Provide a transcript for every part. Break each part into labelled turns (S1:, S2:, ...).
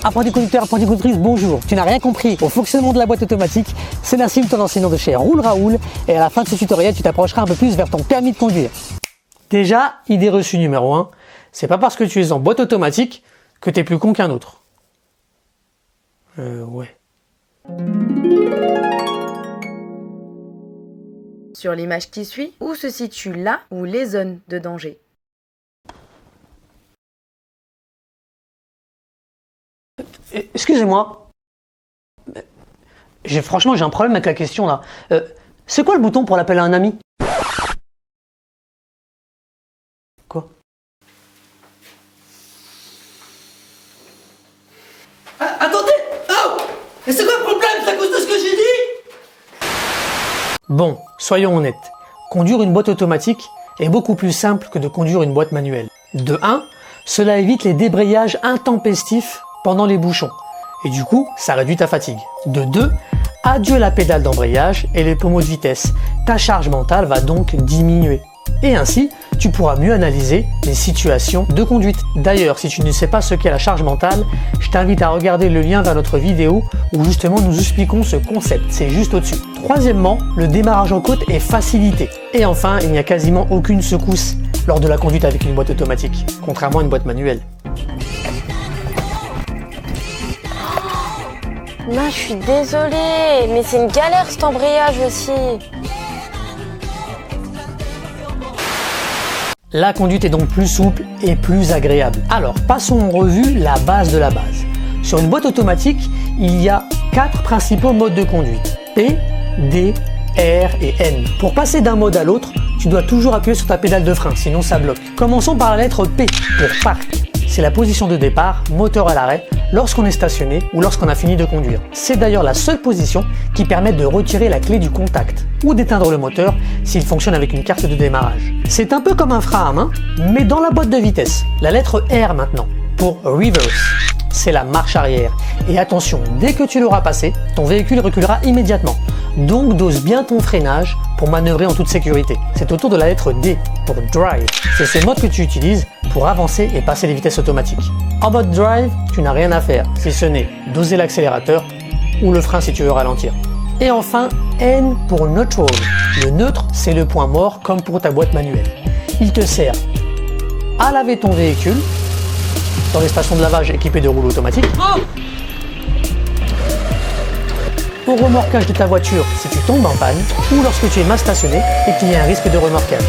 S1: Apprenti conducteur, apprenti conductrice, bonjour. Tu n'as rien compris au fonctionnement de la boîte automatique. C'est Nassim, ton enseignant de chez Roule Raoul. Et à la fin de ce tutoriel, tu t'approcheras un peu plus vers ton permis de conduire. Déjà, idée reçue numéro 1. C'est pas parce que tu es en boîte automatique que tu es plus con qu'un autre. Ouais.
S2: Sur l'image qui suit, où se situent là ou les zones de danger?
S1: Excusez-moi. Franchement, j'ai un problème avec la question là. C'est quoi le bouton pour l'appeler à un ami? Quoi?
S3: Attendez! Oh! Mais c'est quoi le problème? C'est à cause de ce que j'ai dit?
S1: Bon, soyons honnêtes. Conduire une boîte automatique est beaucoup plus simple que de conduire une boîte manuelle. De 1, cela évite les débrayages intempestifs pendant les bouchons. Et du coup, ça réduit ta fatigue. De 2, adieu la pédale d'embrayage et les pommeaux de vitesse. Ta charge mentale va donc diminuer. Et ainsi, tu pourras mieux analyser les situations de conduite. D'ailleurs, si tu ne sais pas ce qu'est la charge mentale, je t'invite à regarder le lien vers notre vidéo où justement nous expliquons ce concept. C'est juste au-dessus. Troisièmement, le démarrage en côte est facilité. Et enfin, il n'y a quasiment aucune secousse lors de la conduite avec une boîte automatique, contrairement à une boîte manuelle.
S4: Je suis désolée, mais c'est une galère cet embrayage aussi.
S1: La conduite est donc plus souple et plus agréable. Alors, passons en revue la base de la base. Sur une boîte automatique, il y a 4 principaux modes de conduite. P, D, R et N. Pour passer d'un mode à l'autre, tu dois toujours appuyer sur ta pédale de frein, sinon ça bloque. Commençons par la lettre P pour parc. C'est la position de départ, moteur à l'arrêt, lorsqu'on est stationné ou lorsqu'on a fini de conduire. C'est d'ailleurs la seule position qui permet de retirer la clé du contact ou d'éteindre le moteur s'il fonctionne avec une carte de démarrage. C'est un peu comme un frein à main, mais dans la boîte de vitesse. La lettre R maintenant, pour reverse. C'est la marche arrière. Et attention, dès que tu l'auras passé, ton véhicule reculera immédiatement. Donc dose bien ton freinage pour manœuvrer en toute sécurité. C'est au tour de la lettre D pour drive. C'est ce mode que tu utilises pour avancer et passer les vitesses automatiques. En mode drive, tu n'as rien à faire, si ce n'est doser l'accélérateur ou le frein si tu veux ralentir. Et enfin, N pour neutral. Le neutre, c'est le point mort comme pour ta boîte manuelle. Il te sert à laver ton véhicule dans les stations de lavage équipées de rouleaux automatiques, au remorquage de ta voiture si tu tombes en panne ou lorsque tu es mal stationné et qu'il y a un risque de remorquage.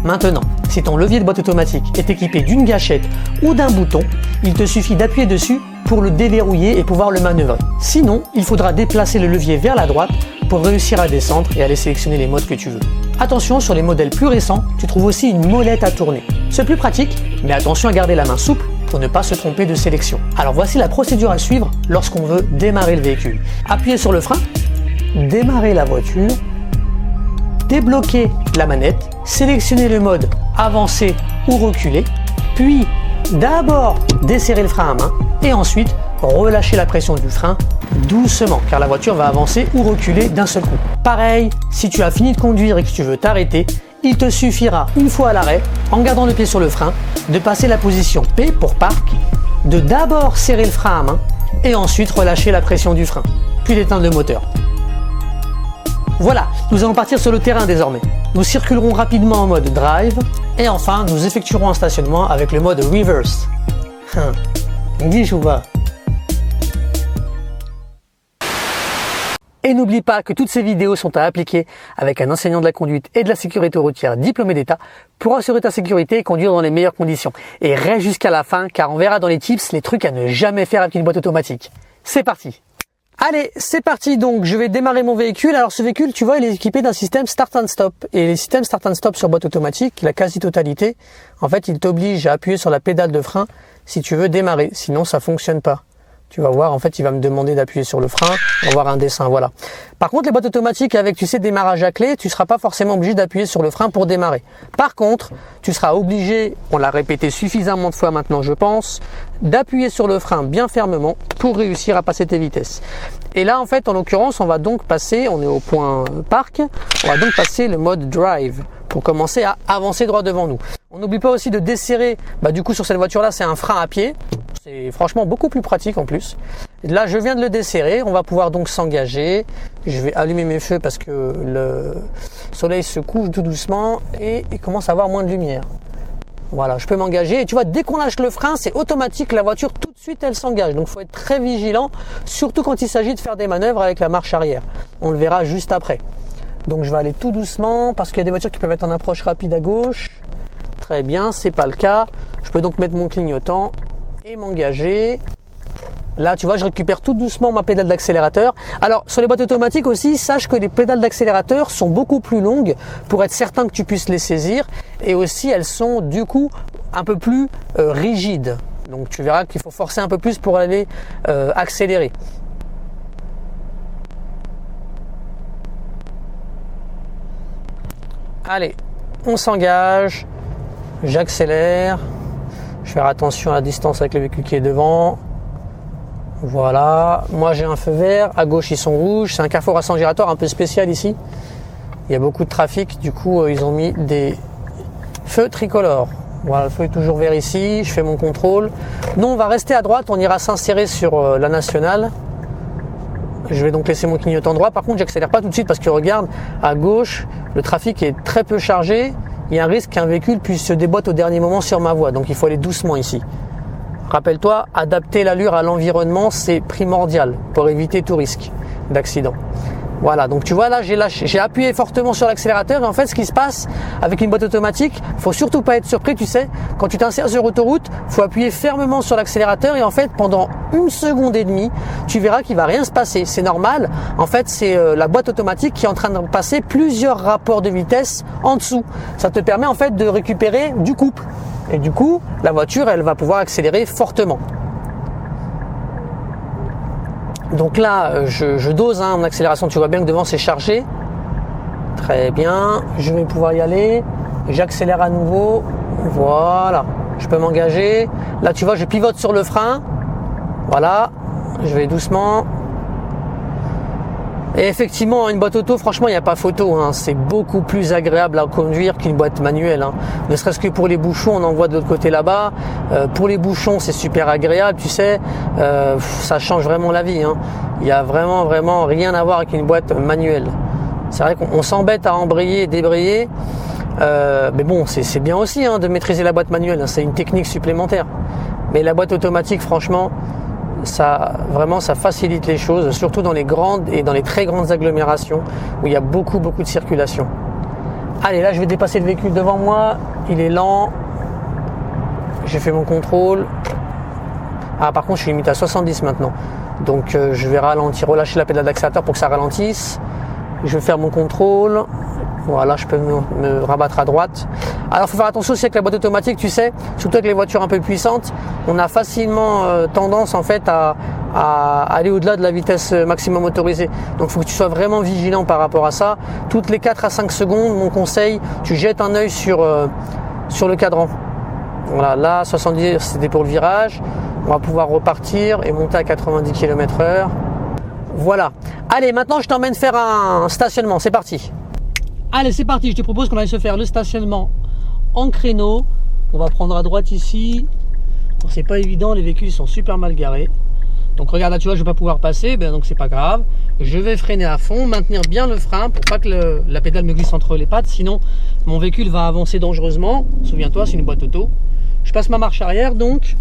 S1: Maintenant, si ton levier de boîte automatique est équipé d'une gâchette ou d'un bouton, il te suffit d'appuyer dessus pour le déverrouiller et pouvoir le manœuvrer. Sinon, il faudra déplacer le levier vers la droite pour réussir à descendre et aller sélectionner les modes que tu veux. Attention, sur les modèles plus récents, tu trouves aussi une molette à tourner. C'est plus pratique, mais attention à garder la main souple pour ne pas se tromper de sélection. Alors voici la procédure à suivre lorsqu'on veut démarrer le véhicule. Appuyez sur le frein, démarrer la voiture, débloquer la manette, sélectionner le mode avancer ou reculer, puis d'abord desserrer le frein à main et ensuite relâcher la pression du frein doucement car la voiture va avancer ou reculer d'un seul coup. Pareil, si tu as fini de conduire et que tu veux t'arrêter, il te suffira, une fois à l'arrêt, en gardant le pied sur le frein, de passer la position P pour parc, de d'abord serrer le frein à main et ensuite relâcher la pression du frein, puis d'éteindre le moteur. Voilà, nous allons partir sur le terrain désormais. Nous circulerons rapidement en mode drive et enfin nous effectuerons un stationnement avec le mode reverse. Dis ou pas? Et n'oublie pas que toutes ces vidéos sont à appliquer avec un enseignant de la conduite et de la sécurité routière diplômé d'État pour assurer ta sécurité et conduire dans les meilleures conditions. Et reste jusqu'à la fin car on verra dans les tips les trucs à ne jamais faire avec une boîte automatique. C'est parti! Allez, c'est parti donc, je vais démarrer mon véhicule. Alors ce véhicule, tu vois, il est équipé d'un système start and stop. Et les systèmes start and stop sur boîte automatique, la quasi-totalité, en fait, ils t'obligent à appuyer sur la pédale de frein si tu veux démarrer. Sinon, ça fonctionne pas. Tu vas voir, en fait, il va me demander d'appuyer sur le frein. On va voir un dessin, voilà. Par contre, les boîtes automatiques avec, tu sais, démarrage à clé, tu seras pas forcément obligé d'appuyer sur le frein pour démarrer. Par contre, tu seras obligé, on l'a répété suffisamment de fois maintenant, je pense, d'appuyer sur le frein bien fermement pour réussir à passer tes vitesses. Et là, en fait, en l'occurrence, on va donc passer, on est au point parc, on va donc passer le mode drive pour commencer à avancer droit devant nous. On n'oublie pas aussi de desserrer, du coup sur cette voiture là c'est un frein à pied, c'est franchement beaucoup plus pratique en plus. Là je viens de le desserrer, on va pouvoir donc s'engager, je vais allumer mes feux parce que le soleil se couche tout doucement et il commence à avoir moins de lumière. Voilà, je peux m'engager et tu vois dès qu'on lâche le frein c'est automatique, la voiture tout de suite elle s'engage, donc il faut être très vigilant, surtout quand il s'agit de faire des manœuvres avec la marche arrière, on le verra juste après. Donc je vais aller tout doucement parce qu'il y a des voitures qui peuvent être en approche rapide à gauche. Très bien, c'est pas le cas. Je peux donc mettre mon clignotant et m'engager. Là, tu vois, je récupère tout doucement ma pédale d'accélérateur. Alors, sur les boîtes automatiques aussi, sache que les pédales d'accélérateur sont beaucoup plus longues pour être certain que tu puisses les saisir. Et aussi, elles sont du coup un peu plus rigides. Donc, tu verras qu'il faut forcer un peu plus pour aller accélérer. Allez, on s'engage. J'accélère, je vais faire attention à la distance avec le véhicule qui est devant. Voilà, moi j'ai un feu vert, à gauche ils sont rouges, c'est un carrefour à sens giratoire un peu spécial ici. Il y a beaucoup de trafic, du coup ils ont mis des feux tricolores. Voilà, le feu est toujours vert ici, je fais mon contrôle. Nous on va rester à droite, on ira s'insérer sur la nationale. Je vais donc laisser mon clignotant droit, par contre j'accélère pas tout de suite parce que regarde, à gauche le trafic est très peu chargé. Il y a un risque qu'un véhicule puisse se déboîter au dernier moment sur ma voie. Donc il faut aller doucement ici. Rappelle-toi, adapter l'allure à l'environnement, c'est primordial pour éviter tout risque d'accident. Voilà, donc tu vois là, j'ai appuyé fortement sur l'accélérateur et en fait ce qui se passe avec une boîte automatique, faut surtout pas être surpris, tu sais, quand tu t'insères sur autoroute, faut appuyer fermement sur l'accélérateur et en fait pendant 1 seconde et demie, tu verras qu'il va rien se passer. C'est normal, en fait c'est la boîte automatique qui est en train de passer plusieurs rapports de vitesse en dessous. Ça te permet en fait de récupérer du couple et du coup la voiture elle va pouvoir accélérer fortement. Donc là, je dose en accélération, tu vois bien que devant c'est chargé. Très bien, je vais pouvoir y aller. J'accélère à nouveau. Voilà, je peux m'engager. Là, tu vois, je pivote sur le frein. Voilà, je vais doucement. Et effectivement, une boîte auto, franchement, il n'y a pas photo. C'est beaucoup plus agréable à conduire qu'une boîte manuelle. Ne serait-ce que pour les bouchons, on en voit de l'autre côté là-bas. Pour les bouchons, c'est super agréable, tu sais. Ça change vraiment la vie. Il n'y a vraiment rien à voir avec une boîte manuelle. C'est vrai qu'on s'embête à embrayer et débrayer. Mais bon, c'est bien aussi de maîtriser la boîte manuelle. C'est une technique supplémentaire. Mais la boîte automatique, franchement, ça facilite les choses, surtout dans les grandes et dans les très grandes agglomérations où il y a beaucoup de circulation. Allez, là je vais dépasser le véhicule devant moi, il est lent, j'ai fait mon contrôle. Ah par contre je suis limite à 70 maintenant, donc je vais ralentir, relâcher la pédale d'accélérateur pour que ça ralentisse. Je vais faire mon contrôle. Voilà, je peux me rabattre à droite. Alors, il faut faire attention aussi avec la boîte automatique, tu sais, surtout avec les voitures un peu puissantes, on a facilement tendance en fait à aller au-delà de la vitesse maximum autorisée. Donc, il faut que tu sois vraiment vigilant par rapport à ça. Toutes les 4 à 5 secondes, mon conseil, tu jettes un œil sur le cadran. Voilà, là, 70, c'était pour le virage. On va pouvoir repartir et monter à 90 km/h. Voilà. Allez, maintenant, je t'emmène faire un stationnement. C'est parti. Allez, c'est parti, je te propose qu'on aille se faire le stationnement en créneau. On va prendre à droite ici. C'est pas évident, les véhicules sont super mal garés. Donc regarde là, tu vois, je vais pas pouvoir passer, donc c'est pas grave. Je vais freiner à fond, maintenir bien le frein pour pas que la pédale me glisse entre les pattes, sinon mon véhicule va avancer dangereusement. Souviens-toi, c'est une boîte auto. Je passe ma marche arrière donc.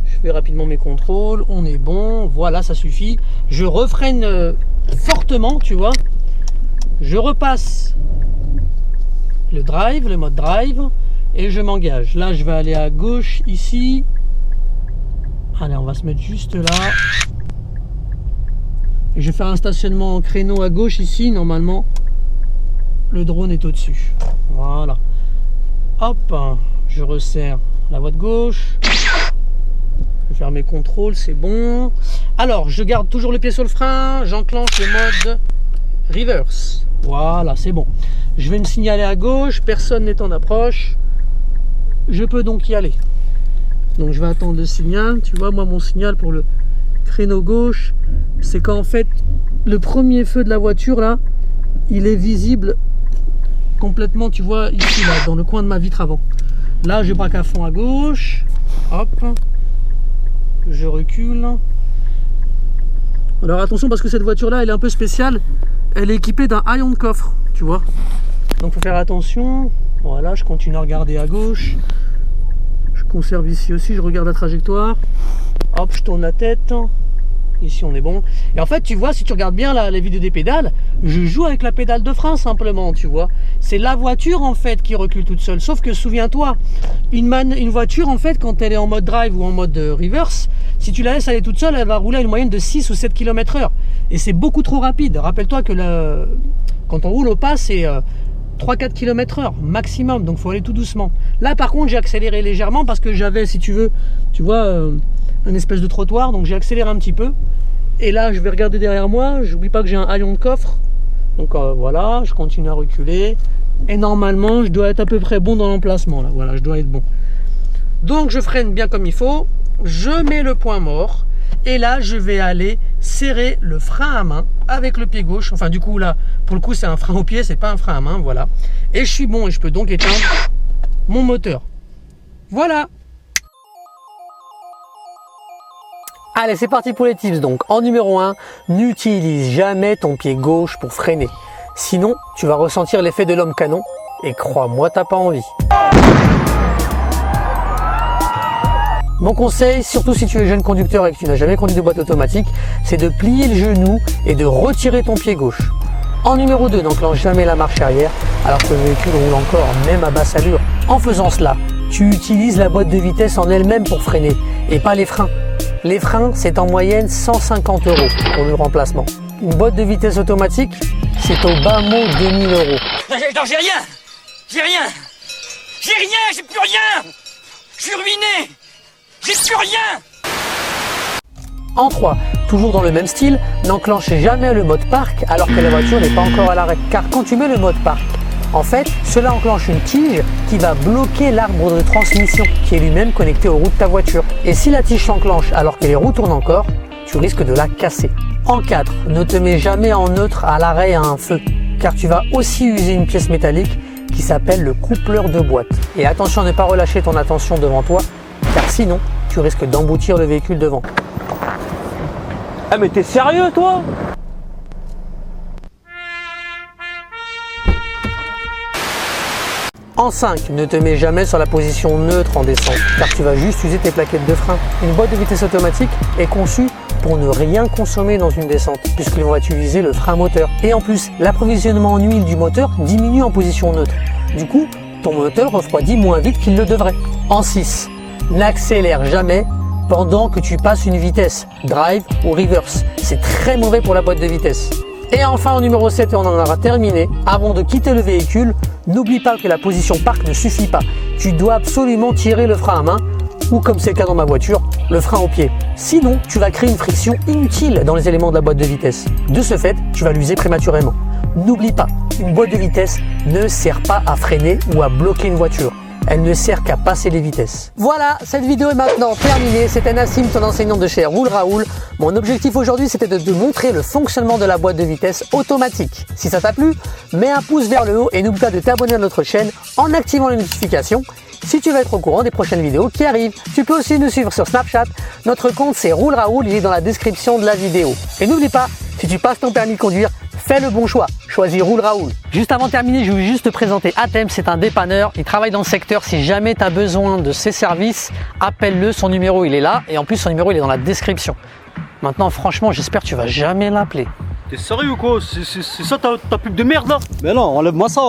S1: Je fais rapidement mes contrôles, on est bon, voilà, ça suffit. Je refreine fortement, tu vois. Je repasse le mode drive et je m'engage. Là, je vais aller à gauche ici. Allez, on va se mettre juste là. Et je vais faire un stationnement en créneau à gauche ici. Normalement, le drone est au-dessus. Voilà. Hop, je resserre la voie de gauche. Je vais faire mes contrôles, c'est bon. Alors, je garde toujours le pied sur le frein. J'enclenche le mode reverse. Voilà, c'est bon. Je vais me signaler à gauche, personne n'est en approche. Je peux donc y aller. Donc je vais attendre le signal. Tu vois, moi mon signal pour le créneau gauche, c'est qu'en fait le premier feu de la voiture là, il est visible complètement, tu vois, ici là, dans le coin de ma vitre avant. Là, je braque à fond à gauche. Hop. Je recule. Alors attention parce que cette voiture-là, elle est un peu spéciale. Elle est équipée d'un haillon de coffre, tu vois. Donc faut faire attention. Voilà, je continue à regarder à gauche. Je conserve ici aussi, je regarde la trajectoire. Hop, je tourne la tête. Ici on est bon. Et en fait tu vois, si tu regardes bien les vidéos des pédales, je joue avec la pédale de frein simplement, tu vois. C'est la voiture en fait qui recule toute seule. Sauf que souviens-toi, une voiture en fait quand elle est en mode drive ou en mode reverse, si tu la laisses aller toute seule, elle va rouler à une moyenne de 6 ou 7 km/h. Et c'est beaucoup trop rapide. Rappelle-toi que quand on roule au pas, c'est 3-4 km/h maximum, donc il faut aller tout doucement. Là par contre j'ai accéléré légèrement parce que j'avais, si tu veux, tu vois, un espèce de trottoir, donc j'ai accéléré un petit peu. Et là je vais regarder derrière moi, j'oublie pas que j'ai un haillon de coffre. Donc voilà, je continue à reculer. Et normalement je dois être à peu près bon dans l'emplacement là, voilà, je dois être bon. Donc je freine bien comme il faut, je mets le point mort. Et là je vais aller serrer le frein à main avec le pied gauche. Enfin du coup là, pour le coup c'est un frein au pied, c'est pas un frein à main, voilà. Et je suis bon et je peux donc éteindre mon moteur. Voilà. Allez, c'est parti pour les tips donc. En numéro 1, n'utilise jamais ton pied gauche pour freiner. Sinon, tu vas ressentir l'effet de l'homme canon et crois-moi, t'as pas envie. Mon conseil, surtout si tu es jeune conducteur et que tu n'as jamais conduit de boîte automatique, c'est de plier le genou et de retirer ton pied gauche. En numéro 2, n'enclenche jamais la marche arrière alors que le véhicule roule encore, même à basse allure. En faisant cela, tu utilises la boîte de vitesse en elle-même pour freiner et pas les freins. Les freins, c'est en moyenne 150 € pour le remplacement. Une boîte de vitesse automatique, c'est au bas mot 2000 €.
S3: Non, j'ai rien. J'ai rien. J'ai rien, j'ai plus rien. Je suis ruiné. J'ai plus rien.
S1: En 3, toujours dans le même style, n'enclenche jamais le mode parc alors que la voiture n'est pas encore à l'arrêt. Car quand tu mets le mode parc, en fait, cela enclenche une tige qui va bloquer l'arbre de transmission qui est lui-même connecté aux roues de ta voiture. Et si la tige s'enclenche alors que les roues tournent encore, tu risques de la casser. En 4, ne te mets jamais en neutre à l'arrêt à un feu, car tu vas aussi user une pièce métallique qui s'appelle le coupleur de boîte. Et attention à ne pas relâcher ton attention devant toi, car sinon, tu risques d'emboutir le véhicule devant.
S5: Ah mais t'es sérieux toi?
S1: En 5, ne te mets jamais sur la position neutre en descente, car tu vas juste user tes plaquettes de frein. Une boîte de vitesse automatique est conçue pour ne rien consommer dans une descente, puisqu'ils vont utiliser le frein moteur. Et en plus, l'approvisionnement en huile du moteur diminue en position neutre. Du coup, ton moteur refroidit moins vite qu'il le devrait. En 6, n'accélère jamais pendant que tu passes une vitesse, drive ou reverse. C'est très mauvais pour la boîte de vitesse. Et enfin, en numéro 7, et on en aura terminé, avant de quitter le véhicule, n'oublie pas que la position parc ne suffit pas. Tu dois absolument tirer le frein à main, ou comme c'est le cas dans ma voiture, le frein au pied. Sinon, tu vas créer une friction inutile dans les éléments de la boîte de vitesse. De ce fait, tu vas l'user prématurément. N'oublie pas, une boîte de vitesse ne sert pas à freiner ou à bloquer une voiture. Elle ne sert qu'à passer les vitesses. Voilà, cette vidéo est maintenant terminée. C'était Nassim, ton enseignant de chez Roule Raoul. Mon objectif aujourd'hui, c'était de te montrer le fonctionnement de la boîte de vitesse automatique. Si ça t'a plu, mets un pouce vers le haut et n'oublie pas de t'abonner à notre chaîne en activant les notifications. Si tu veux être au courant des prochaines vidéos qui arrivent, tu peux aussi nous suivre sur Snapchat. Notre compte c'est Roule Raoul, il est dans la description de la vidéo. Et n'oublie pas, si tu passes ton permis de conduire, fais le bon choix, choisis Roule Raoul. Juste avant de terminer, je veux juste te présenter Atem, c'est un dépanneur, il travaille dans le secteur. Si jamais tu as besoin de ses services, appelle-le, son numéro il est là et en plus son numéro il est dans la description. Maintenant franchement, j'espère que tu vas jamais l'appeler.
S5: T'es sérieux ou quoi? C'est ça ta pub de merde là?
S6: Mais non, enlève-moi ça.